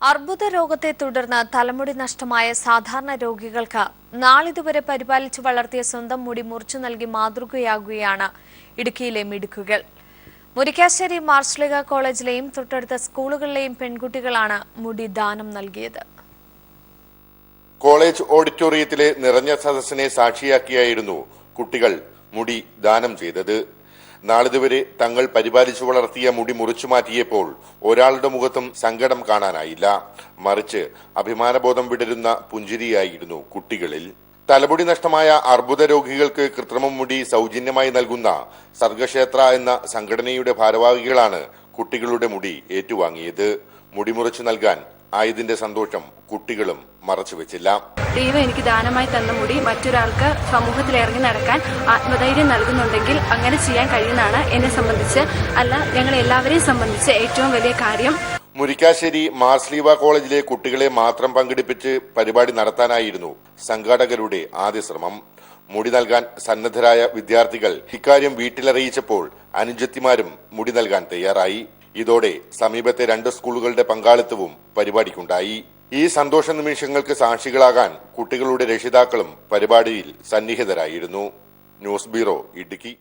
അർബുദ രോഗത്തെ തുടർന്ന് തലമുടി നഷ്ടമായ സാധാരണ രോഗികൾക്ക് നാളിതുവരെ പരിപാലിച്ചു വളർത്തിയ സ്വന്തം മുടി മുറിച്ചു നൽകി മാതൃകയാകുകയാണ് ഇടുക്കിയിലെ മിടുക്കുകൾ. മുരിക്കാശ്ശേരി മാർസ്ലിക കോളേജിലെയും തൊട്ടടുത്ത സ്കൂളുകളിലെയും പെൺകുട്ടികളാണ് മുടി ദാനം നൽകിയത്. കോളേജ് ഓഡിറ്റോറിയത്തിലെ നിറഞ്ഞ സദസ്സിനെ സാക്ഷിയാക്കിയായിരുന്നു കുട്ടികൾ മുടി ദാനം ചെയ്തത്. നാളിതുവരെ തങ്ങൾ പരിപാലിച്ചു വളർത്തിയ മുടി മുറിച്ചു മാറ്റിയപ്പോൾ ഒരാളുടെ മുഖത്തും സങ്കടം കാണാനായില്ല. മറിച്ച് അഭിമാനബോധം വിടരുന്ന പുഞ്ചിരിയായിരുന്നു കുട്ടികളിൽ. തലമുടി നഷ്ടമായ അർബുദ രോഗികൾക്ക് കൃത്രിമ മുടി സൗജന്യമായി നൽകുന്ന സർഗക്ഷേത്ര എന്ന സംഘടനയുടെ ഭാരവാഹികളാണ് കുട്ടികളുടെ മുടി ഏറ്റുവാങ്ങിയത്. മുടി മുറിച്ചു നൽകാൻ ആയതിന്റെ സന്തോഷം കുട്ടികളും മറച്ചുവെച്ചില്ല. ദൈവം എനിക്ക് ദാനമായി തന്ന മുടി മറ്റൊരാൾക്ക് സമൂഹത്തിൽ ഇറങ്ങി നടക്കാൻ ആത്മധൈര്യം നൽകുന്നുണ്ടെങ്കിൽ അങ്ങനെ ചെയ്യാൻ കഴിയുന്നതാണ് എന്നെ സംബന്ധിച്ച്, അല്ല ഞങ്ങൾ എല്ലാവരെയും സംബന്ധിച്ച് ഏറ്റവും വലിയ കാര്യം. മുരിക്കാശ്ശേരി മാർസ്ലീവ കോളേജിലെ കുട്ടികളെ മാത്രം പങ്കെടുപ്പിച്ച് പരിപാടി നടത്താനായിരുന്നു സംഘാടകരുടെ ആദ്യ ശ്രമം. മുടി നൽകാൻ സന്നദ്ധരായ വിദ്യാർത്ഥികൾ ഇക്കാര്യം വീട്ടിലറിയിച്ചപ്പോൾ അനുജത്തിമാരും മുടി നൽകാൻ തയ്യാറായി. ഇതോടെ സമീപത്തെ 2 സ്കൂളുകളുടെ പങ്കാളിത്തവും പരിപാടിക്കുണ്ടായി. ഈ സന്തോഷ നിമിഷങ്ങൾക്ക് സാക്ഷികളാകാൻ കുട്ടികളുടെ രക്ഷിതാക്കളും പരിപാടിയിൽ സന്നിഹിതരായിരുന്നു. News bureau, Idukki.